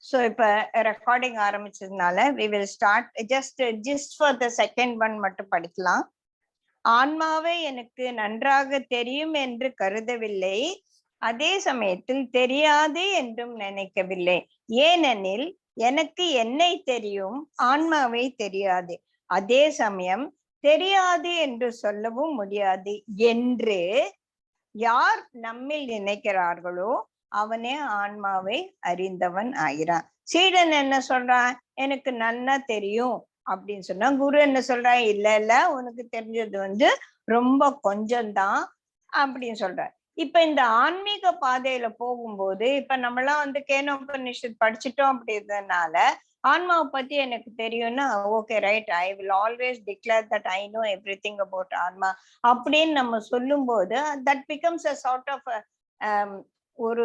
So இப்ப recording ஆரம்பிச்சதுனால we will start just for the second one மட்டும் படிக்கலாம். ஆன்மாவை எனக்கு நன்றாக தெரியும் என்று கருதவில்லை, அதே சமயத்தில் தெரியாது என்றும் நினைக்கவில்லை. ஏனெனில் எனக்கு என்னை தெரியும், ஆன்மாவை தெரியாது. அதே சமயம் தெரியாது என்று சொல்லவும் முடியாது என்று யார் நம்மில் நினைக்கிறார்களோ அவனே ஆன்மாவை அறிந்தவன் ஆகிறான். சீடன் என்ன சொல்றான்? எனக்கு நன்னா தெரியும் அப்படின்னு சொன்னா, குரு என்ன சொல்றா? இல்ல உனக்கு தெரிஞ்சது ரொம்ப கொஞ்சம்தான் அப்படின்னு சொல்ற. இப்ப இந்த ஆன்மீக பாதையில போகும்போது இப்ப நம்மளாம் கேனோபனிஷத் படிச்சுட்டோம் அப்படின்றதுனால ஆன்மாவை பத்தி எனக்கு தெரியும்னா okay right, I will always declare that I know everything about ஆன்மா அப்படின்னு நம்ம சொல்லும் போது that becomes a sort of ஒரு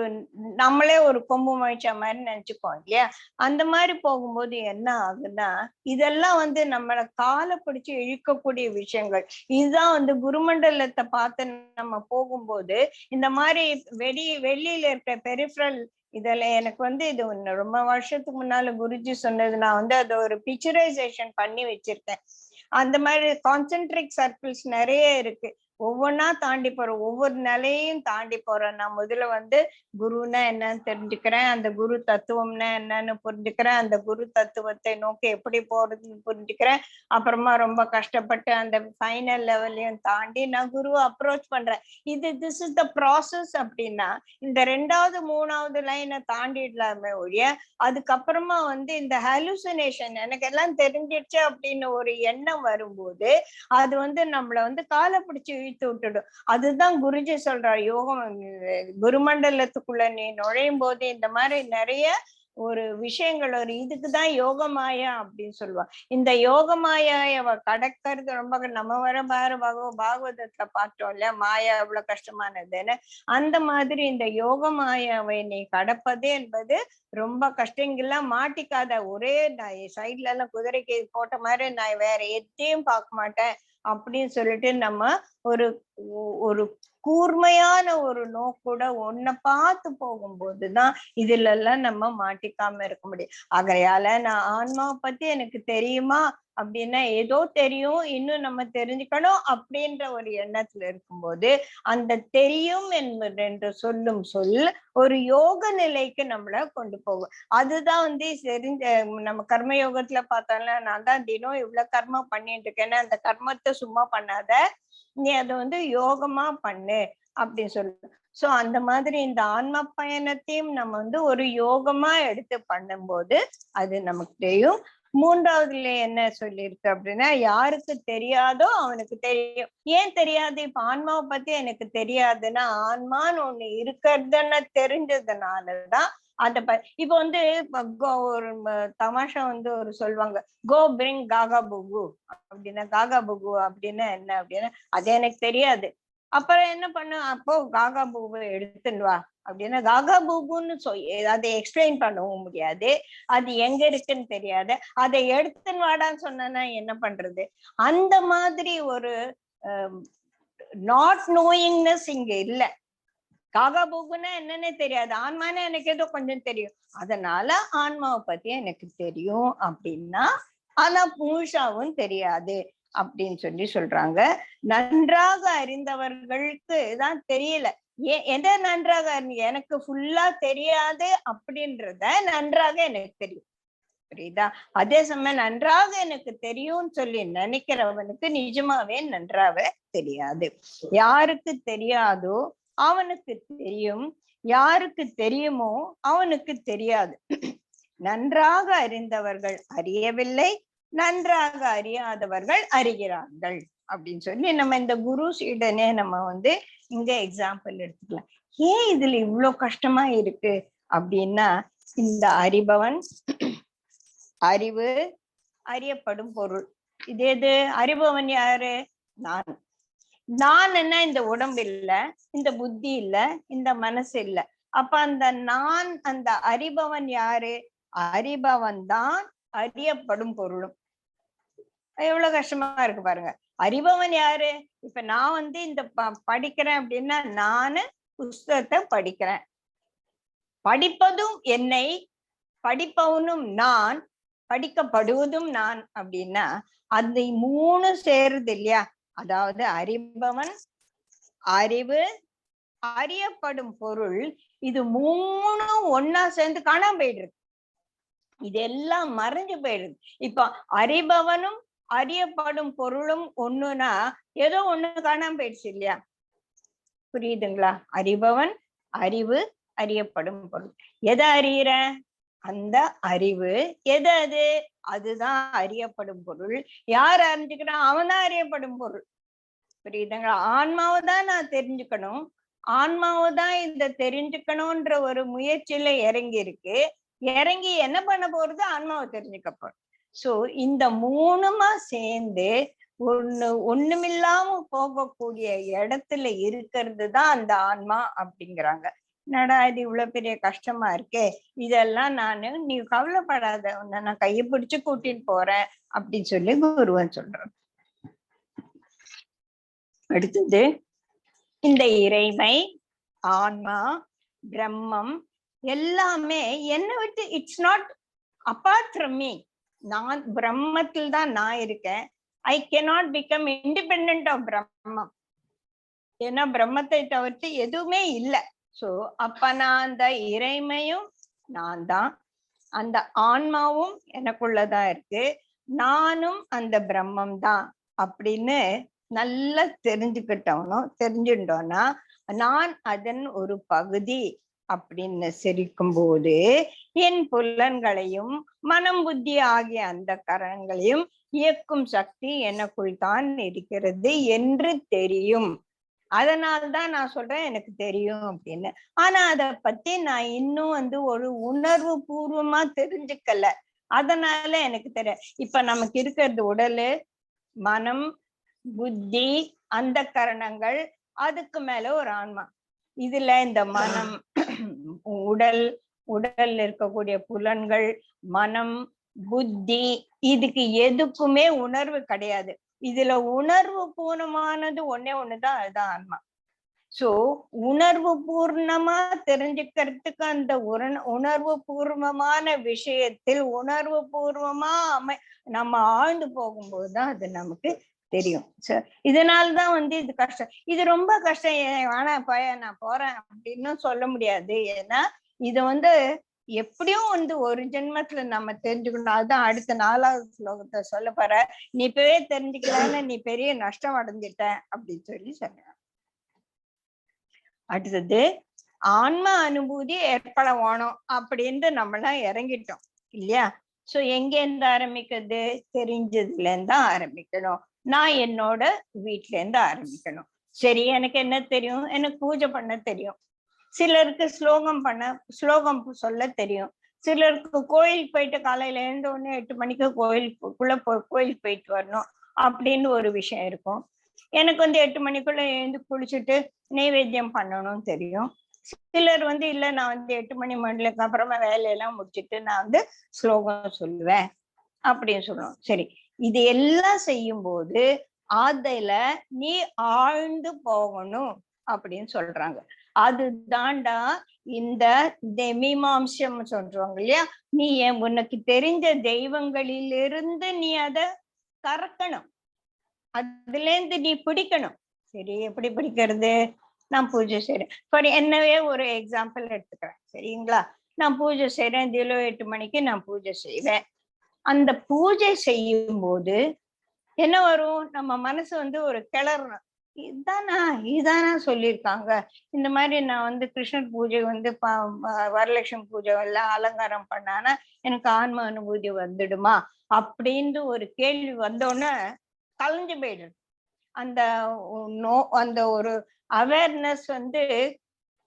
நம்மளே ஒரு கொம்பு முளைச்ச மாதிரி நினைச்சுப்போம் இல்லையா? அந்த மாதிரி போகும்போது என்ன ஆகுதுன்னா, இதெல்லாம் நம்மளை காலை பிடிச்சு இழுக்கக்கூடிய விஷயங்கள். இதுதான் குருமண்டலத்தை பார்த்து நம்ம போகும்போது இந்த மாதிரி வெளியில இருக்க பெரிஃபரல் இதெல்லாம் எனக்கு இது ரொம்ப வருஷத்துக்கு முன்னால குருஜி சொன்னது. நான் அதை ஒரு பிக்சரைசேஷன் பண்ணி வச்சிருக்கேன். அந்த மாதிரி கான்சென்ட்ரிக் சர்க்கிள்ஸ் நிறைய இருக்கு. ஒவ்வொன்னா தாண்டி போறோம், ஒவ்வொரு நிலையையும் தாண்டி போறோம். நான் முதல்ல குருன்னா என்னன்னு தெரிஞ்சுக்கிறேன், அந்த குரு தத்துவம்னா என்னன்னு புரிஞ்சுக்கிறேன், அந்த குரு தத்துவத்தை நோக்கி எப்படி போறதுன்னு புரிஞ்சுக்கிறேன். அப்புறமா ரொம்ப கஷ்டப்பட்டு அந்த ஃபைனல் லெவல்லையும் தாண்டி நான் குருவை அப்ரோச் பண்றேன். This is the process. அப்படின்னா இந்த 2வது 3வது லைனை தாண்டிடலாமே ஒழிய அதுக்கப்புறமா இந்த ஹாலுசினேஷன் எனக்கு எல்லாம் தெரிஞ்சிடுச்சு அப்படின்னு ஒரு எண்ணம் வரும்போது அது நம்மள காலை பிடிச்சு இழுத்து விட்டுடும். அதுதான் குருஜி சொல்றார், யோகம் குருமண்டலத்துக்குள்ள நீ நுழையும் போது இந்த மாதிரி நிறைய ஒரு விஷயங்கள் ஒரு இதுக்குதான் யோகமாயா அப்படின்னு சொல்லுவா. இந்த யோகமாயாவை கடக்கிறது ரொம்ப நம்ம பாகவதத்துல பார்த்தோம் இல்லையா, மாயா எவ்வளவு கஷ்டமானதுன்னு. அந்த மாதிரி இந்த யோகமாயாவை நீ கடப்பது என்பது ரொம்ப கஷ்டம். இங்கெல்லாம் மாட்டிக்காத, ஒரே நான் சைட்ல எல்லாம் குதிரைக்கு போட்ட மாதிரி நான் வேற எதையும் பார்க்க மாட்டேன் அப்படின்னு சொல்லிட்டு நம்ம ஒரு கூர்மையான ஒரு நோக்கூட ஒன்ன பார்த்து போகும்போதுதான் இதுல எல்லாம் நம்ம மாட்டிக்காம இருக்க முடியும். ஆகையால நான் ஆன்மாவை பத்தி எனக்கு தெரியுமா அப்படின்னா ஏதோ தெரியும், இன்னும் நம்ம தெரிஞ்சுக்கணும் அப்படின்ற ஒரு எண்ணத்துல இருக்கும்போது அந்த தெரியும் என்று சொல்லும் சொல் ஒரு யோக நிலைக்கு நம்மள கொண்டு போகும். அதுதான் தெரிஞ்ச நம்ம கர்ம யோகத்துல பார்த்தோம்னா, நான் தான் தினம் இவ்வளவு கர்மம் பண்ணிட்டு இருக்கேன்னா அந்த கர்மத்தை சும்மா பண்ணாத, நீ அதை யோகமா பண்ணு அப்படின்னு சொல்லு. சோ அந்த மாதிரி இந்த ஆன்ம பயணத்தையும் நம்ம ஒரு யோகமா எடுத்து பண்ணும்போது அது நமக்கு தெரியும். 3வதுல என்ன சொல்லியிருக்கு அப்படின்னா, யாருக்கு தெரியாதோ அவனுக்கு தெரியும். ஏன் தெரியாது? இப்ப ஆன்மாவை பத்தி எனக்கு தெரியாதுன்னா ஆன்மான்னு ஒண்ணு இருக்கிறதுன்னு தெரிஞ்சதுனாலதான் அத இப்ப ஒரு தமாஷா ஒரு சொல்லுவாங்க, கோ பிரிங் காகா புகு அப்படின்னா, காகா புகு அப்படின்னா என்ன அப்படின்னா அது எனக்கு தெரியாது. அப்புறம் என்ன பண்ணு, அப்போ காகா பூவை எடுத்துன்னு வா அப்படின்னா காகா பூபுன்னு அதை எக்ஸ்பிளைன் பண்ணவும் முடியாது, அது எங்க இருக்குன்னு தெரியாது. அதை எடுத்துன்னு வாடான்னு சொன்னா என்ன பண்றது? அந்த மாதிரி ஒரு நாட் நோயிங்னஸ் இங்க இல்ல. காகா பூகுன்னா என்னன்னே தெரியாது, ஆன்மானே எனக்கு ஏதோ கொஞ்சம் தெரியும், அதனால ஆன்மாவை பத்தி எனக்கு தெரியும் அப்படின்னா ஆனா முழுசாவும் தெரியாது அப்படின்னு சொல்றாங்க. நன்றாக அறிந்தவர்களுக்கு தான் தெரியல. எதை நன்றாக எனக்கு ஃபுல்லா தெரியாது அப்படின்றத நன்றாக எனக்கு தெரியும், புரியுதா? அதே சமயம் நன்றாக எனக்கு தெரியும்னு சொல்லி நினைக்கிறவனுக்கு நிஜமாவே நன்றாக தெரியாது. யாருக்கு தெரியாதோ அவனுக்கு தெரியும், யாருக்கு தெரியுமோ அவனுக்கு தெரியாது. நன்றாக அறிந்தவர்கள் அறியவில்லை, நன்றாக அறியாதவர்கள் அறிகிறார்கள் அப்படின்னு சொல்லி நம்ம இந்த குரு சீடனே நம்ம இங்க எக்ஸாம்பிள் எடுத்துக்கலாம். ஏன் இதுல இவ்வளவு கஷ்டமா இருக்கு அப்படின்னா, இந்த அறிபவன், அறிவு, அறியப்படும் பொருள், இது அறிபவன் யாரு? நான். நான் என்ன? இந்த உடம்பு இல்ல, இந்த புத்தி இல்ல, இந்த மனசு இல்ல. அப்ப அந்த நான், அந்த அறிபவன் யாரு? அறிபவன் தான் அறியப்படும் பொருளும். எவ்வளவு கஷ்டமா இருக்கு பாருங்க. அறிபவன் யாரு? இப்ப நான் வந்து இந்த படிக்கிறேன் அப்படின்னா நானு புஸ்தகத்தை படிக்கிறேன். படிப்பதும் என்னை, படிப்பவனும் நான், படிக்கப்படுவதும் நான் அப்படின்னா அந்த 3 சேருது இல்லையா? அதாவது அறிபவன், அறிவு, அறியப்படும் பொருள், இது 3 ஒன்னா சேர்ந்து காணாம போயிடுது. இதெல்லாம் மறைஞ்சு போயிடுது. இப்ப அறிபவனும் அறியப்படும் பொருளும் ஒண்ணுன்னா ஏதோ ஒண்ணு காணாம போயிடுச்சு இல்லையா? புரியுதுங்களா? அறிபவன், அறிவு, அறியப்படும் பொருள். எதை அறியிற? அந்த அறிவு. எது அது? அதுதான் அறியப்படும் பொருள். யார் அறிஞ்சுக்கிறான்? அவன் தான் அறியப்படும் பொருள். புரியுதுங்களா? ஆன்மாவை தான் நான் தெரிஞ்சுக்கணும். ஆன்மாவை தான் இந்த தெரிஞ்சுக்கணும்ன்ற ஒரு முயற்சியில இறங்கி இருக்கு. இறங்கி என்ன பண்ண போறது? ஆன்மாவை தெரிஞ்சுக்க போறோம். சோ இந்த 3மா சேர்ந்து ஒண்ணுமில்லாம போகக்கூடிய இடத்துல இருக்கிறது தான் அந்த ஆன்மா அப்படிங்கிறாங்க. என்னடா இது இவ்வளவு பெரிய கஷ்டமா இருக்கே, இதெல்லாம் நீ கவலைப்படாத, உன்னை நான் கையை பிடிச்சு கூட்டிட்டு போறேன் அப்படின்னு சொல்லி குருவன் சொல்றான். அடுத்தது இந்த இறைமை, ஆன்மா, பிரம்மம் எல்லாமே என்னை விட்டு it's not apart from me. நான் பிரம்மத்தில் தான் நான் இருக்கேன். I cannot become independent of பிரம்மம். ஏன்னா பிரம்மத்தை தவிர்த்து எதுவுமே இல்லை. சோ அப்ப நான் அந்த இறைமையும் நான் தான், அந்த ஆன்மாவும் எனக்குள்ளதான் இருக்கு, நானும் அந்த பிரம்மம் தான் அப்படின்னு நல்லா தெரிஞ்சுட்டோம்னா நான் அதன் ஒரு பகுதி அப்படின்னு சிரிக்கும் போது என் புலன்களையும் மனம் புத்தி ஆகிய அந்த கரணங்களையும் இயக்கும் சக்தி எனக்குள் தான் இருக்கிறது என்று தெரியும். அதனால்தான் நான் சொல்றேன் எனக்கு தெரியும் அப்படின்னு. ஆனா அத பத்தி நான் இன்னும் ஒரு உணர்வு பூர்வமா தெரிஞ்சுக்கல. அதனால எனக்கு தெரியும். இப்ப நமக்கு இருக்கிறது உடலு, மனம், புத்தி, அந்த கரணங்கள், அதுக்கு மேல ஒரு ஆன்மா. இதுல இந்த மனம், உடல் இருக்கக்கூடிய புலன்கள், மனம், புத்தி, இதுக்கு எதுக்குமே உணர்வு கிடையாது. இதுல உணர்வு பூர்ணமானது ஒன்னே ஒண்ணுதான், அதுதான் ஆன்மா. சோ உணர்வு பூர்ணமா தெரிஞ்சுக்கிறதுக்கு அந்த உணர்வு பூர்வமான விஷயத்தில் உணர்வு பூர்வமா நம்ம ஆழ்ந்து போகும்போதுதான் அது நமக்கு தெரியும். இதனால்தான் இது கஷ்டம். இது ரொம்ப கஷ்டம், வேணா நான் போறேன் அப்படின்னு சொல்ல முடியாது. ஏன்னா இத எப்படியும் ஒரு ஜென்மத்துல நம்ம தெரிஞ்சுக்கணும். அதுதான் அடுத்த 4வது ஸ்லோகத்தை சொல்ல போற. நீ இப்பவே தெரிஞ்சுக்கலான்னு நீ பெரிய நஷ்டம் அடைஞ்சிட்ட அப்படின்னு சொல்லி சொல்ற. அடுத்தது ஆன்ம அனுபூதி ஏற்பட வேணும் அப்படின்னு நம்மளாம் இறங்கிட்டோம் இல்லையா? சோ எங்க இருந்து ஆரம்பிக்கிறது? தெரிஞ்சதுல இருந்தா ஆரம்பிக்கணும். நான் என்னோட வீட்டுல இருந்து ஆரம்பிக்கணும். சரி, எனக்கு என்ன தெரியும்? எனக்கு பூஜை பண்ண தெரியும். சிலருக்கு ஸ்லோகம் சொல்ல தெரியும். சிலருக்கு கோயிலுக்கு போயிட்டு காலையில எழுந்த உடனே 8 மணிக்கு கோயிலுக்கு போயிட்டு வரணும் அப்படின்னு ஒரு விஷயம் இருக்கும். எனக்கு 8 மணிக்குள்ள எழுந்து குளிச்சுட்டு நைவேத்தியம் பண்ணணும்னு தெரியும். சிலர் இல்ல நான் 8 மணி மண்டலுக்கு அப்புறமா வேலையெல்லாம் முடிச்சுட்டு நான் ஸ்லோகம் சொல்லுவேன் அப்படின்னு சொல்லுவோம். சரி, இது எல்லாம் செய்யும் போது அதுல நீ ஆழ்ந்து போகணும் அப்படின்னு சொல்றாங்க. அது தாண்டா இந்த மீமாம்சம் சொல்றாங்க இல்லையா? நீ உனக்கு தெரிஞ்ச தெய்வங்களிலிருந்து நீ அத கறக்கணும், அதுல இருந்து நீ பிடிக்கணும். சரி, எப்படி பிடிக்கிறது? நான் பூஜை செய்யறேன். ஃபார் என்னவே ஒரு எக்ஸாம்பிள் எடுத்துக்கிறேன், சரிங்களா? நான் பூஜை செய்யறேன், தினம் 8 மணிக்கு நான் பூஜை செய்வேன். அந்த பூஜை செய்யும் போது என்ன வரும்? நம்ம மனசு ஒரு கிளறணும். இதானா சொல்லியிருக்காங்க, இந்த மாதிரி நான் கிருஷ்ணர் பூஜை வரலட்சுமி பூஜை எல்லாம் அலங்காரம் பண்ணானா எனக்கு ஆன்ம அனுபூதி வந்துடுமா அப்படின்னு ஒரு கேள்வி வந்தோடனே கலைஞ்சு போயிடுது. அந்த ஒரு அவேர்னஸ்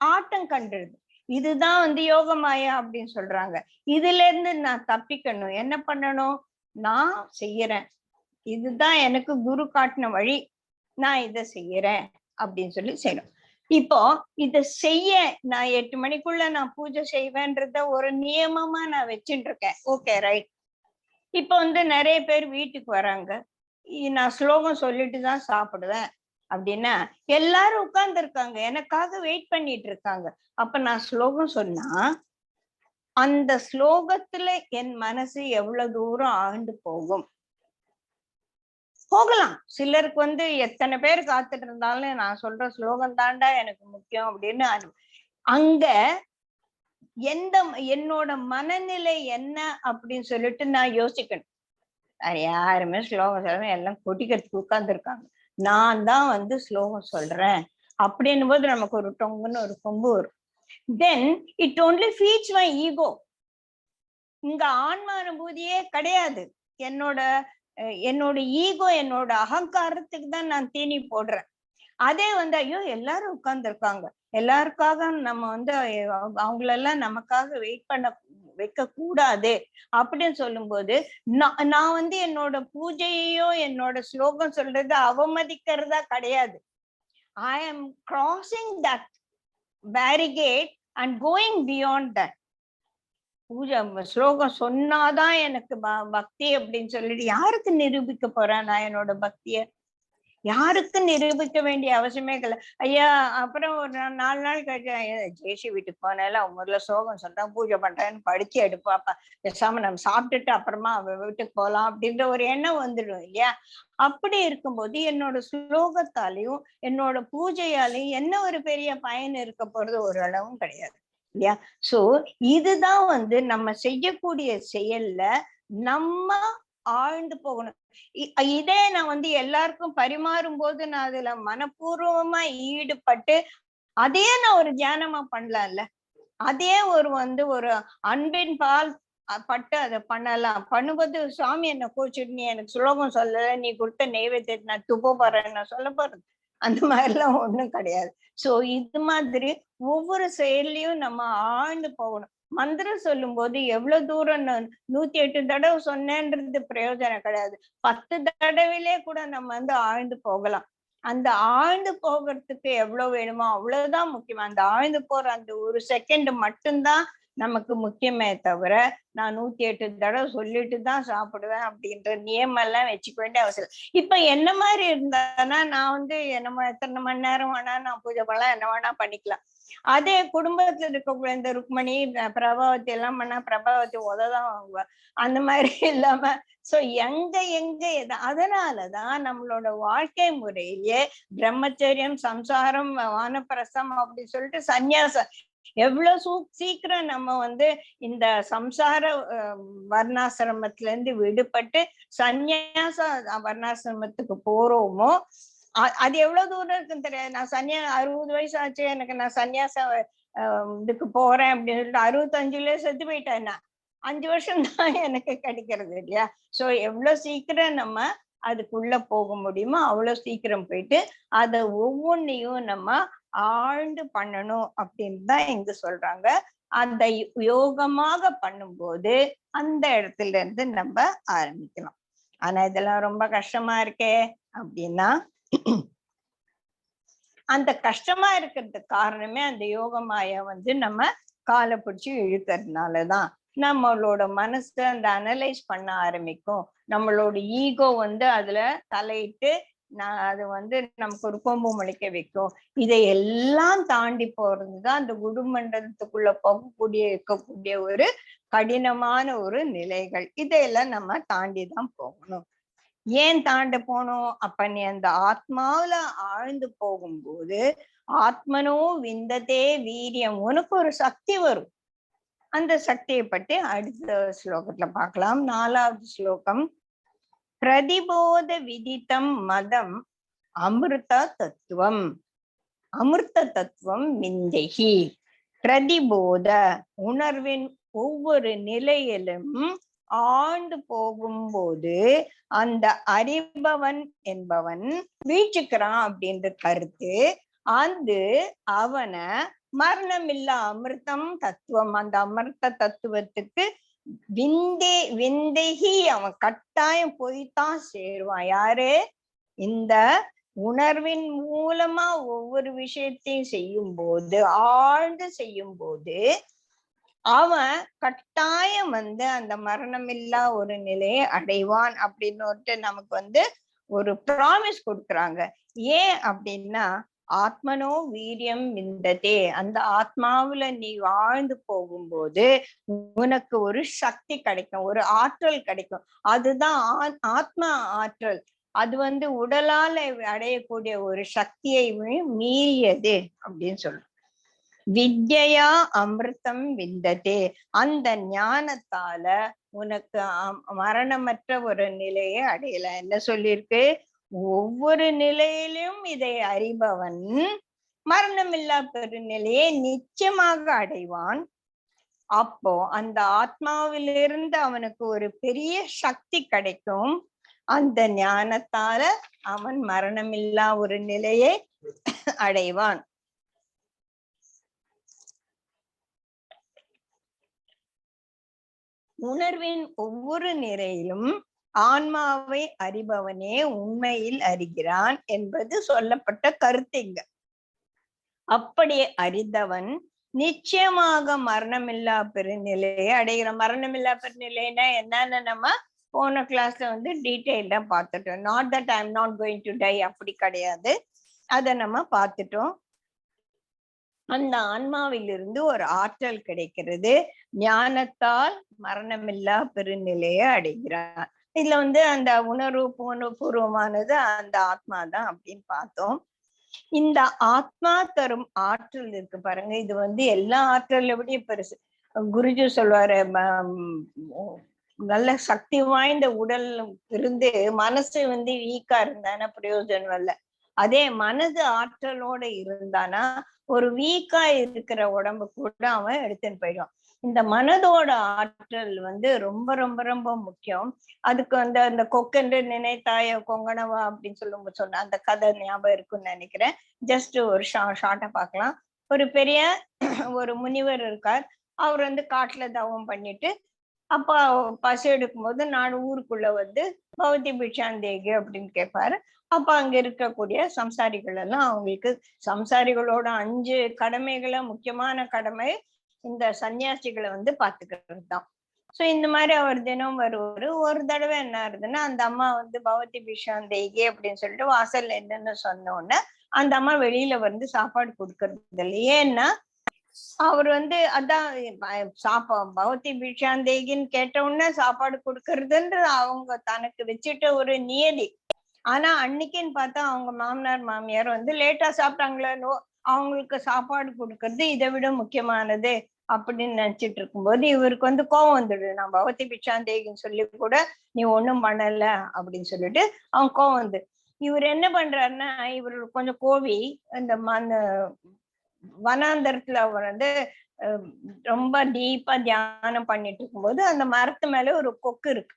ஆட்டம் கண்டுடுது. இதுதான் யோக மாயா அப்படின்னு சொல்றாங்க. இதுல இருந்து நான் தப்பிக்கணும். என்ன பண்ணணும்? நான் செய்யறேன், இதுதான் எனக்கு குரு காட்டின வழி, நான் இதை செய்யறேன் அப்படின்னு சொல்லி செய்யணும். இப்போ இத செய்ய நான் 8 மணிக்குள்ள நான் பூஜை செய்வேன்றத ஒரு நியமமா நான் வச்சுட்டு இருக்கேன். Okay, right. இப்போ நிறைய பேர் வீட்டுக்கு வராங்க. நான் ஸ்லோகம் சொல்லிட்டு தான் சாப்பிடுவேன் அப்படின்னா எல்லாரும் உட்கார்ந்து இருக்காங்க, எனக்காக வெயிட் பண்ணிட்டு இருக்காங்க. அப்ப நான் ஸ்லோகம் சொன்னா அந்த ஸ்லோகத்துல என் மனசு எவ்வளவு தூரம் ஆழ்ந்து போகும். போகலாம். சிலருக்கு வந்து எத்தனை பேர் காத்துட்டு இருந்தாலும் நான் சொல்ற ஸ்லோகம் தாண்டா எனக்கு முக்கியம் அப்படின்னு அங்க என்னோட மனநிலை என்ன அப்படின்னு சொல்லிட்டு நான் யோசிக்கணும். யாருமே ஸ்லோகம் சொல்ல எல்லாம் கொட்டிக்கிறதுக்கு உட்கார்ந்து இருக்காங்க, நான் தான் வந்து ஸ்லோகம் சொல்றேன் அப்படின்னும் போது நமக்கு ஒரு டொங்குன்னு ஒரு கொம்பு வரும். Then it only feeds my ego. இங்க ஆன்ம அனுபூதியே கிடையாது. என்னோட ஈகோ, என்னோட அகங்காரத்துக்கு தான் நான் தீனி போடுறேன். அதே வந்து ஐயோ எல்லாரும் உட்கார்ந்து இருக்காங்க, எல்லாருக்காக நம்ம வந்து அவங்களெல்லாம் நமக்காக வெயிட் பண்ண வைக்க கூடாது அப்படின்னு சொல்லும் போது நான் வந்து என்னோட பூஜையையோ என்னோட ஸ்லோகம் சொல்றது அவமதிக்கிறதா கிடையாது. ஐ am crossing that barricade and going beyond that. பூஜை ஸ்லோகம் சொன்னாதான் எனக்கு பக்தி அப்படின்னு சொல்லிட்டு யாருக்கு நிரூபிக்க போறேன்? நான் என்னோட பக்திய யாருக்கும் நிரூபிக்க வேண்டிய அவசியமே இல்லை. ஐயா அப்புறம் ஒரு 4 நாள் கழிச்சு ஜெயஸ்ரீ வீட்டுக்கு போனால அவங்க ஊர்ல ஸ்லோகம் சொல்றேன், பூஜை பண்றேன்னு படிச்சு எடுப்பாப்பா, பேசாம நம்ம சாப்பிட்டுட்டு அப்புறமா அவ வீட்டுக்கு போலாம் அப்படின்ற ஒரு எண்ணம் வந்துடும் இல்லையா? அப்படி இருக்கும்போது என்னோட ஸ்லோகத்தாலையும் என்னோட பூஜையாலையும் என்ன ஒரு பெரிய பயன் இருக்க போறது? ஒரு அளவும் கிடையாது இல்லையா? சோ இதுதான் வந்து நம்ம செய்யக்கூடிய செயல்ல நம்ம ஆழ்ந்து போகணும். இதே நான் வந்து எல்லாருக்கும் பரிமாறும் போது நான் அதுல மனப்பூர்வமா ஈடுபட்டு அதையே நான் ஒரு தியானமா பண்ணலாம்ல. அதே ஒரு அன்பின் பால் பட்டு அதை பண்ணலாம். பண்ணும்போது சுவாமி என்ன கோச்சிட்டு நீ எனக்கு சுலோகம் சொல்லல, நீ கொடுத்த நெய்வேத்தியத்தை நான் துப்ப போறேன் நான் சொல்ல போறது அந்த மாதிரிலாம் ஒண்ணும் கிடையாது. சோ இது மாதிரி ஒவ்வொரு செயல்லையும் நம்ம ஆழ்ந்து போகணும். மந்திரம் சொல்லும் போது எவ்வளவு தூரம் 108 தடவை சொன்னேன்றது பிரயோஜனம் கிடையாது. 10 தடவையிலே கூட நம்ம வந்து ஆழ்ந்து போகலாம். அந்த ஆழ்ந்து போகிறதுக்கு எவ்வளவு வேணுமோ அவ்வளவுதான் முக்கியம். அந்த ஆழ்ந்து போற அந்த ஒரு செகண்ட் மட்டும்தான் நமக்கு முக்கியமே தவிர நான் 108 தடவை சொல்லிட்டு தான் சாப்பிடுவேன் அப்படின்ற நியமம் எல்லாம் வச்சுக்க வேண்டிய அவசியம். இப்ப என்ன மாதிரி இருந்தானா நான் வந்து என்னமோ எத்தனை மணி நேரம் வேணா நான் பூஜை பண்ணலாம், என்ன வேணா பண்ணிக்கலாம். அதே குடும்பத்துல இருக்கக்கூடிய இந்த ருக்மணி பிரபாவத்தி எல்லாம் பண்ணா பிரபாவத்தி உததான் வாங்குவா. அந்த மாதிரி இல்லாம சோ எங்க அதனாலதான் நம்மளோட வாழ்க்கை முறையிலேயே பிரம்மச்சரியம், சம்சாரம், வானப்பிரசம் அப்படின்னு சொல்லிட்டு சந்நியாசம் எவ்வளவு சீக்கிரம் நம்ம வந்து இந்த சம்சார வர்ணாசிரமத்துல இருந்து விடுபட்டு சந்நியாச வர்ணாசிரமத்துக்கு போறோமோ அது எவ்வளவு தூரம் இருக்குன்னு தெரியாது. நான் 60 வயசு ஆச்சு எனக்கு நான் சன்னியாச இதுக்கு போறேன் அப்படின்னு சொல்லிட்டு 65லயே செத்து போயிட்டேன்னா 5 வருஷம் தான் எனக்கு கிடைக்கிறது இல்லையா? சோ எவ்வளவு சீக்கிரம் நம்ம அதுக்குள்ள போக முடியுமோ அவ்வளவு சீக்கிரம் போயிட்டு அதை ஒவ்வொன்னையும் நம்ம ஆழ்ந்து பண்ணணும் அப்படின்னு தான் இங்க சொல்றாங்க. அந்த யோகமாக பண்ணும்போது அந்த இடத்துல இருந்து நம்ம ஆரம்பிக்கலாம். ஆனா இதெல்லாம் ரொம்ப கஷ்டமா இருக்கே அப்படின்னா அந்த கஷ்டமா இருக்கிறதுக்கு காரணமே அந்த யோகமாய வந்து நம்ம காலை பிடிச்சி இழுக்கிறதுனாலதான். நம்மளோட மனசு அந்த அனலைஸ் பண்ண ஆரம்பிக்கும். நம்மளோட ஈகோ வந்து அதுல தலையிட்டு அது வந்து நமக்கு ஒரு கொம்பு முளைக்க வைக்கும். இதையெல்லாம் தாண்டி போறதுதான் அந்த குடுமண்டலத்துக்குள்ள இருக்கக்கூடிய ஒரு கடினமான ஒரு நிலைகள். இதையெல்லாம் நம்ம தாண்டிதான் போகணும். ஏன் தாண்ட போனோம்? அப்ப நீ அந்த ஆத்மாவில ஆழ்ந்து போகும்போது ஆத்மனோ விந்ததே வீரியம், உனக்கு ஒரு சக்தி வரும். அந்த சக்தியை பற்றி அடுத்த ஸ்லோகத்துல பார்க்கலாம். 4வது ஸ்லோகம். பிரதிபோத விதித்தம் மதம் அமிர்த தத்துவம். அமிர்த தத்துவம் விந்தைஹி. பிரதிபோத உணர்வின் ஒவ்வொரு நிலையிலும் ஆழ்ந்து போகும்போது அந்த அறிபவன் என்பவன் வீழ்ச்சிக்கிறான் அப்படின்ற கருத்து அது அவனை மரணமில்லா அமிர்தம் தத்துவம், அந்த அமிர்த தத்துவத்துக்கு விந்தைகி அவன் கட்டாயம் போய்தான் சேருவான். யாரு? இந்த உணர்வின் மூலமா ஒவ்வொரு விஷயத்தையும் செய்யும் போது ஆழ்ந்து செய்யும் போது அவன் கட்டாயம் வந்து அந்த மரணமில்லா ஒரு நிலையை அடைவான் அப்படின்னு நமக்கு வந்து ஒரு ப்ராமிஸ் கொடுக்குறாங்க. ஏன் அப்படின்னா ஆத்மனோ வீரியம் விந்ததே, அந்த ஆத்மாவுல நீ வாழ்ந்து போகும்போது உனக்கு ஒரு சக்தி கிடைக்கும், ஒரு ஆற்றல் கிடைக்கும். அதுதான் ஆத்மா ஆற்றல். அது உடலால அடையக்கூடிய ஒரு சக்தியை மீறியது அப்படின்னு சொல்றோம். வித்யா அமிர்தம் விந்ததே, அந்த ஞானத்தால உனக்கு மரணமற்ற ஒரு நிலையை அடையலாம். என்ன சொல்லியிருக்கு? ஒவ்வொரு நிலையிலும் இதை அறிபவன் மரணமில்லா பெருநிலையை நிச்சயமாக அடைவான். அப்போ அந்த ஆத்மாவிலிருந்து அவனுக்கு ஒரு பெரிய சக்தி கிடைக்கும். அந்த ஞானத்தால அவன் மரணமில்லா ஒரு நிலையை அடைவான். உணர்வின் ஒவ்வொரு நிலையிலும் ஆன்மாவை அறிபவனே உண்மையில் அறிகிறான் என்பது சொல்லப்பட்ட கருத்துங்க. அப்படி அறிந்தவன் நிச்சயமாக மரணமில்லா பெருநிலையை அடைகிறான். மரணமில்லா பெருநிலைன்னா என்னன்னு நம்ம போன கிளாஸ்ல டீட்டெயில்டா பார்த்துட்டோம். Not that I am not going to tie, அப்படி கிடையாது. அதை நம்ம பார்த்துட்டோம். அந்த ஆன்மாவிலிருந்து ஒரு ஆற்றல் கிடைக்கிறது. ஞானத்தால் மரணமில்லா பெருநிலையை அடைகிறார். இதுல அந்த உணர்வு பூர்வமானது அந்த ஆத்மா தான் அப்படின்னு பார்த்தோம். இந்த ஆத்மா தரும் ஆற்றல் இருக்கு பாருங்க, இது எல்லா ஆற்றலை விட பெருசு. குருஜி சொல்வாரு, நல்ல சக்தி வாய்ந்த உடல் இருந்து மனசு வீக்கா இருந்தானா பிரயோஜனம் இல்லை. அதே மனது ஆற்றலோட இருந்தானா ஒரு வீக்கா இருக்கிற உடம்பு கூட அவன் எடுத்துன்னு போயிடுவான். இந்த மனதோட ஆற்றல் ரொம்ப ரொம்ப ரொம்ப முக்கியம். அதுக்கு அந்த கொக்கென்று நினைத்தாய கொங்கணவா அப்படின்னு சொன்ன அந்த கதை ஞாபகம் இருக்குன்னு நினைக்கிறேன். ஜஸ்ட் ஒரு ஷார்ட்டா பார்க்கலாம். ஒரு பெரிய ஒரு முனிவர் இருக்கார். அவர் காட்டுல தவம் பண்ணிட்டு அப்பா பசி எடுக்கும் போது நான் ஊருக்குள்ள பவதி பிட்சாந்தேகி அப்படின்னு கேட்பாரு. அப்ப அங்க இருக்கக்கூடிய சம்சாரிகள் எல்லாம் அவங்களுக்கு சம்சாரிகளோட 5 கடமைகளை, முக்கியமான கடமை இந்த சன்னியாசிகளை பாத்துக்கிறது தான். சோ இந்த மாதிரி அவர் தினம் வருவாரு. ஒரு தடவை என்ன ஆகுதுன்னா, அந்த அம்மா பவதி பிட்சாந்தேகி அப்படின்னு சொல்லிட்டு வாசல்ல என்னன்னு சொன்ன உடனே அந்த அம்மா வெளியில சாப்பாடு கொடுக்கறது இல்லை. ஏன்னா அவர் அதான் பவதி பிட்சாந்தேகின்னு கேட்ட உடனே சாப்பாடு கொடுக்கறதுன்ற அவங்க தனக்கு வச்சுட்ட ஒரு நியதி. ஆனா அன்னைக்குன்னு பார்த்தா அவங்க மாமனார் மாமியார் லேட்டா சாப்பிட்டாங்களோ, அவங்களுக்கு சாப்பாடு கொடுக்கறது இதை விட முக்கியமானது அப்படின்னு நினைச்சிட்டு இருக்கும்போது இவருக்கு கோவம் வந்துடுது. நான் பவதி பிட்சாந்தேகின்னு சொல்லி கூட நீ ஒண்ணும் பண்ணல அப்படின்னு சொல்லிட்டு அவங்க கோவம் இவர் என்ன பண்றாருன்னா, இவர் கொஞ்சம் கோவி இந்த வனாந்தரத்துல அவர் ரொம்ப டீப்பா தியானம் பண்ணிட்டு இருக்கும்போது அந்த மரத்து மேல ஒரு கொக்கு இருக்கு.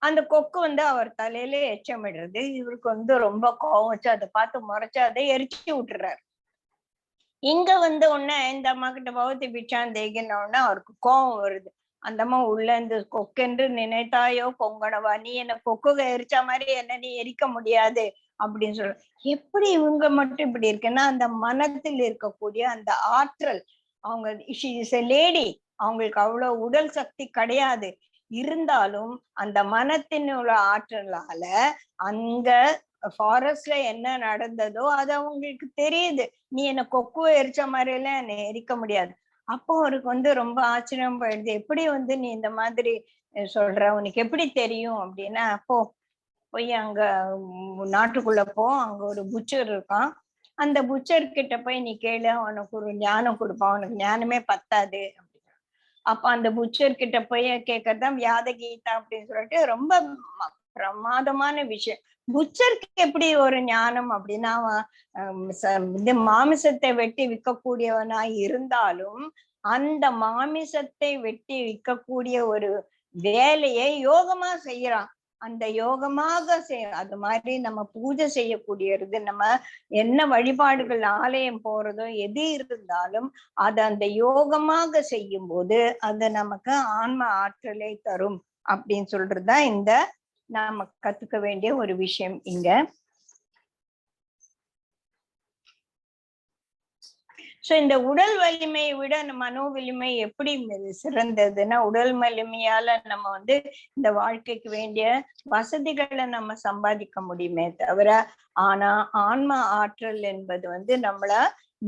அந்த கொக்கு அவர் தலையில எச்சமிடுறது. இவருக்கு ரொம்ப கோவம் வச்சு அதை பார்த்து முறைச்சு அதை எரிச்சு விட்டுறாரு. இங்க உடனே இந்த அம்மா கிட்ட பவதி பிட்சாந்தேகின்ன உடனே அவருக்கு கோவம் வருது. அந்த அம்மா உள்ள இந்த கொக்கென்று நினைத்தாயோ கொங்கணவா, நீ என்ன கொக்குக எரிச்ச மாதிரி என்ன நீ எரிக்க முடியாது அப்படின்னு சொல்ற. எப்படி இவங்க மட்டும் இப்படி இருக்குன்னா, அந்த மனத்தில் இருக்கக்கூடிய அந்த ஆற்றல், அவங்க இஸ் எ லேடி, அவங்களுக்கு அவ்வளவு உடல் சக்தி கிடையாது. இருந்தாலும் அந்த மனத்தின் உள்ள ஆற்றலால அங்க ஃபாரஸ்ட்ல என்ன நடந்ததோ அது அவங்களுக்கு தெரியுது. நீ என்ன கொக்குவை எரிச்ச மாதிரி எல்லாம் என்னை எரிக்க முடியாது. அப்போ அவருக்கு ரொம்ப ஆச்சரியம் போயிடுது. எப்படி நீ இந்த மாதிரி சொல்ற, உனக்கு எப்படி தெரியும் அப்படின்னா, போய் அங்க நாட்டுக்குள்ள போ, அங்க ஒரு புச்சர் இருக்கான். அந்த புச்சர் கிட்ட போய் நீ கேளு, அவனுக்கு ஒரு ஞானம் கொடுப்பான், அவனுக்கு ஞானமே பத்தாது அப்படின்னா. அப்ப அந்த புச்சர் கிட்ட போய் கேட்கறதுதான் வியாத கீதா அப்படின்னு சொல்லிட்டு ரொம்ப பிரமாதமான விஷயம். புச்சருக்கு எப்படி ஒரு ஞானம் அப்படின்னா, அவன் மாமிசத்தை வெட்டி விற்கக்கூடியவனா இருந்தாலும் அந்த மாமிசத்தை வெட்டி விற்கக்கூடிய ஒரு வேலையை யோகமா செய்யறான். அந்த யோகமாக அது மாதிரி நம்ம பூஜை செய்யக்கூடியது, நம்ம என்ன வழிபாடுகள் ஆலயம் போறதோ எது இருந்தாலும் அது அந்த யோகமாக செய்யும் போது அது நமக்கு ஆன்ம ஆற்றலை தரும் அப்படின்னு சொல்றதுதான் இந்த நாம கத்துக்க வேண்டிய ஒரு விஷயம். இங்க சோ இந்த உடல் வலிமையை விட மனோ வலிமை எப்படி சிறந்ததுன்னா, உடல் வலிமையால நம்ம வந்து இந்த வாழ்க்கைக்கு வேண்டிய வசதிகளை நம்ம சம்பாதிக்க முடியுமே தவிர, ஆனா ஆன்ம ஆற்றல் என்பது வந்து நம்மள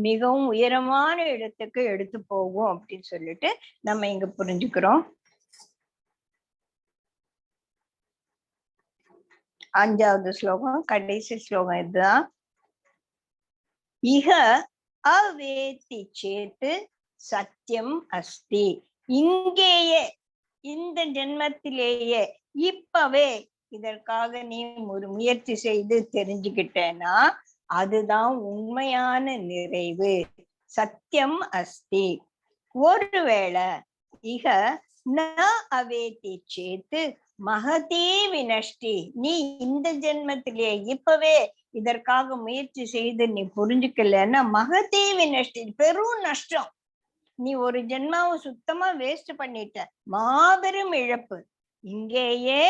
மிகவும் உயரமான இடத்துக்கு எடுத்து போகும் அப்படின்னு சொல்லிட்டு நம்ம இங்க புரிஞ்சுக்கிறோம். 5வது ஸ்லோகம், கடைசி ஸ்லோகம் இதுதான். இக அவேத்தி சேத்து சத்தியம் அஸ்தி. இங்கேயே, இந்த ஜென்மத்திலேயே, இப்பவே இதற்காக நீ ஒரு முயற்சி செய்து தெரிஞ்சுக்கிட்டேன்னா அதுதான் உண்மையான நிறைவு. சத்தியம் அஸ்தி. ஒருவேளை இக ந அவேத்தி சேத்து மகதே வினஷ்டி, நீ இந்த ஜென்மத்திலே இப்பவே இதற்காக முயற்சி செய்து நீ புரிஞ்சுக்கலன்னா மகதே வினஷ்டி, பெரும் நஷ்டம். நீ ஒரு ஜென்மாவை சுத்தமா வேஸ்ட் பண்ணிட்ட, மாபெரும் இழப்பு. இங்கேயே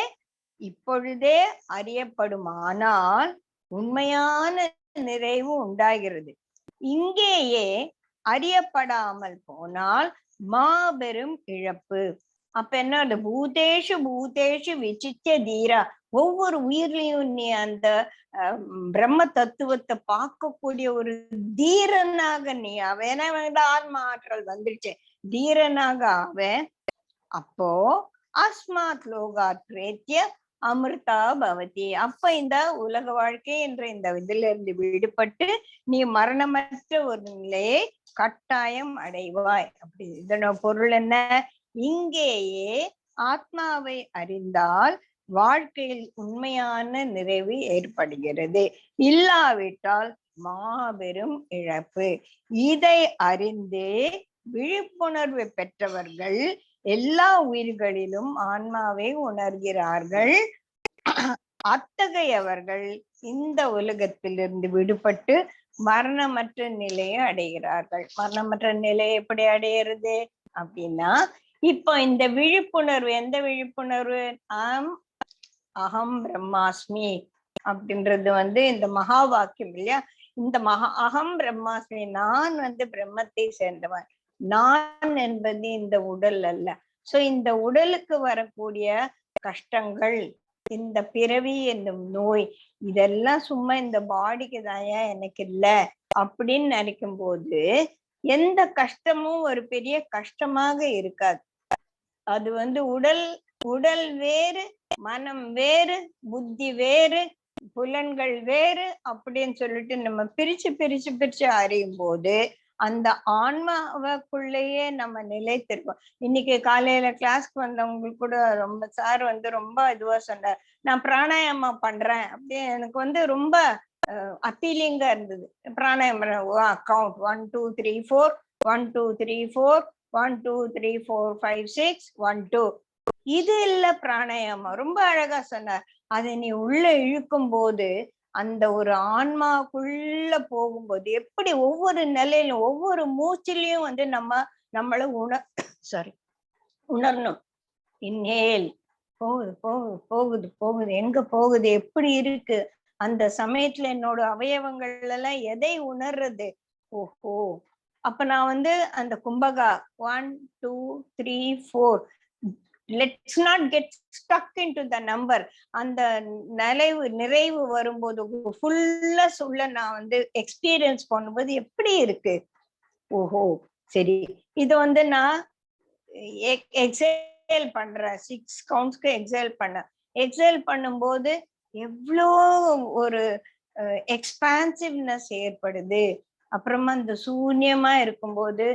இப்பொழுதே அறியப்படுமானால் உண்மையான நிறைவு உண்டாகிறது. இங்கேயே அறியப்படாமல் போனால் மாபெரும் இழப்பு. அப்ப என்ன, அந்த பூதேஷு பூதேஷு விசித்திய தீரா, ஒவ்வொரு உயிர்லயும் நீ அந்த பிரம்ம தத்துவத்தை பார்க்கக்கூடிய ஒரு தீரனாக நீ அவன் ஆன்ம ஆற்றல் வந்துடுச்சு, தீரனாக அவன். அப்போ அஸ்மாத் லோகாத் பிரேத்திய அமிர்தா பவதி, அப்ப இந்த உலக வாழ்க்கை என்ற இந்த இதுல இருந்து விடுபட்டு நீ மரணமற்ற ஒரு நிலையை கட்டாயம் அடைவாய். அப்படி இதனோட பொருள் என்ன, இங்கேயே ஆத்மாவை அறிந்தால் வாழ்க்கையில் உண்மையான நிறைவு ஏற்படுகிறது, இல்லாவிட்டால் மாபெரும் இழப்பு. இதை அறிந்தே விழிப்புணர்வு பெற்றவர்கள் எல்லா உயிர்களிலும் ஆன்மாவை உணர்கிறார்கள். அத்தகையவர்கள் இந்த உலகத்திலிருந்து விடுபட்டு மரணமற்ற நிலையை அடைகிறார்கள். மரணமற்ற நிலை எப்படி அடையிறது அப்படின்னா, இப்போ இந்த விழிப்புணர்வு, எந்த விழிப்புணர்வு, அகம் பிரம்மாஸ்மி அப்படின்றது வந்து இந்த மகா வாக்கியம் இல்லையா, இந்த அகம் பிரம்மாஸ்மி, நான் வந்து பிரம்மத்தை சேர்ந்தவன், நான் என்பது இந்த உடல் அல்ல. சோ இந்த உடலுக்கு வரக்கூடிய கஷ்டங்கள், இந்த பிறவி என்னும் நோய், இதெல்லாம் சும்மா இந்த பாடிக்கு தான், எனக்கு இல்ல அப்படின்னு நினைக்கும் போது எந்த கஷ்டமும் ஒரு பெரிய கஷ்டமாக இருக்காது. அது வந்து உடல் வேறு, மனம் வேறு, புத்தி வேறு, புலன்கள் வேறு அப்படின்னு சொல்லிட்டு நம்ம பிரிச்சு பிரிச்சு பிரிச்சு அறியும் போது அந்த ஆன்மாவுக்குள்ளேயே நம்ம நிலைத்திருக்கோம். இன்னைக்கு காலையில கிளாஸ்க்கு வந்தவங்களுக்கு கூட ரொம்ப சார் வந்து ரொம்ப இதுவா சொன்னார், நான் பிராணாயாமா பண்றேன் அப்படி, எனக்கு வந்து ரொம்ப அப்பீலிங்கா இருந்தது. பிராணாயாமம் கவுண்ட் 1 2 3 4 1 2 3 4 1 2 3 4 5 6 1 2, இது இல்ல பிராணாயாமம். ரொம்ப அழகா சொன்னார். அதை நீ உள்ள இழுக்கும் போது, அந்த ஒரு ஆன்மாக்குள்ள போகும்போது எப்படி ஒவ்வொரு நிலையிலும் ஒவ்வொரு மூச்சிலையும் வந்து நம்மள உணரணும். இன்ஹேல், போகுது போகுது போகுது போகுது, எங்க போகுது, எப்படி இருக்கு, அந்த சமயத்துல என்னோட அவயவங்கள் எல்லாம் எதை உணர்றது. ஓஹோ, அப்ப நான் வந்து அந்த kumbhaka 1 2 3 4, let's not get stuck into the number. அந்த நிறைவு வரும்போது ஃபுல்லா சொல்ல நான் வந்து எக்ஸ்பீரியன்ஸ் பண்ணும்போது எப்படி இருக்கு. ஓஹோ சரி, இது வந்து நான் எக்ஸேல் பண்றேன், 6 கவுண்ட்ஸ்க்கு எக்ஸேல் பண்ணும்போது எவ்வளோ ஒரு எக்ஸ்பான்சிவ்னஸ் ஏற்படுது. அப்புறமா இந்த சூன்யமா இருக்கும்போது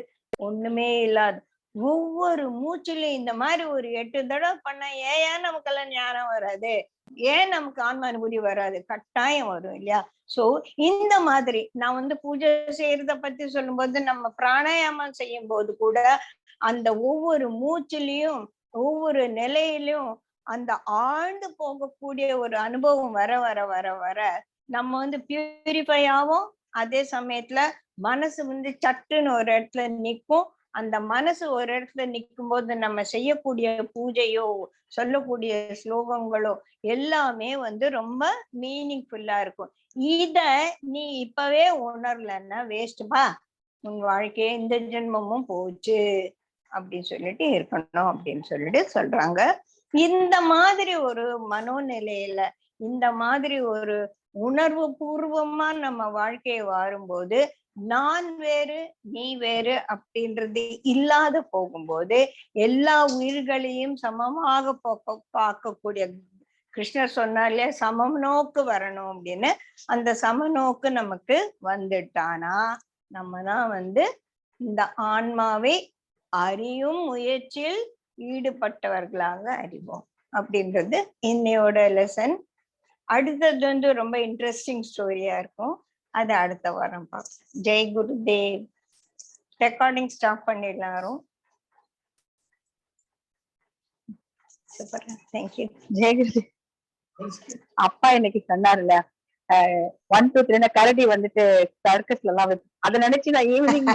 ஒண்ணுமே இல்லாது, ஒவ்வொரு மூச்சிலையும் இந்த மாதிரி ஒரு 8 தடவை பண்ண ஏன் நமக்கெல்லாம் ஞானம் வராது, ஏன் நமக்கு ஆன்ம அனுபூதி வராது, கட்டாயம் வரும் இல்லையா. சோ இந்த மாதிரி நான் வந்து பூஜை செய்யறத பத்தி சொல்லும்போது, நம்ம பிராணாயாமம் செய்யும் போது கூட அந்த ஒவ்வொரு மூச்சிலையும் ஒவ்வொரு நிலையிலும் அந்த ஆழ்ந்து போகக்கூடிய ஒரு அனுபவம் வர வர வர வர நம்ம வந்து பியூரிஃபை ஆகும். அதே சமயத்துல மனசு வந்து சட்டுன்னு ஒரு இடத்துல நிற்கும். அந்த மனசு ஒரு இடத்துல நிற்கும் போது நம்ம செய்யக்கூடிய பூஜையோ சொல்லக்கூடிய ஸ்லோகங்களோ எல்லாமே வந்து ரொம்ப மீனிங்ஃபுல்லா இருக்கும். இத நீ இப்பவே உணரலன்னா வேஸ்ட்பா. உன் வாழ்க்கையே இந்த ஜென்மமும் போச்சு அப்படின்னு சொல்லிட்டு இருக்கணும் அப்படின்னு சொல்லிட்டு சொல்றாங்க. இந்த மாதிரி ஒரு மனோநிலையில, இந்த மாதிரி ஒரு உணர்வு பூர்வமா நம்ம வாழ்க்கையை வாழும்போது, நான் வேறு நீ வேறு அப்படின்றது இல்லாத போகும்போது, எல்லா உயிர்களையும் சமமாக பார்க்கக்கூடிய, கிருஷ்ணர் சொன்னார் இல்லையா, சமநோக்கு வரணும் அப்படின்னு. அந்த சமநோக்கு நமக்கு வந்துட்டானா நம்ம தான் இந்த ஆன்மாவை அறியும் முயற்சியில் ஈடுபட்டவர்களாக அறிவோம் அப்படின்றது இன்னையோட லெசன். அடுத்தது ரொம்ப இன்ட்ரெஸ்டிங் ஸ்டோரியா இருக்கும். அது அடுத்த வாரம் பார்ப்போம். ஜெய் குருதேவ். ரெக்கார்டிங் ஸ்டாப் பண்ணிடலாம். Super, thank you. ஜெய் குருதேவ். அப்பா இன்னைக்கு சொன்னாருல்ல, 1 2 3 கரடி சர்க்கஸ்ல எல்லாம் அதை நினைச்சு நான் ஈவினிங்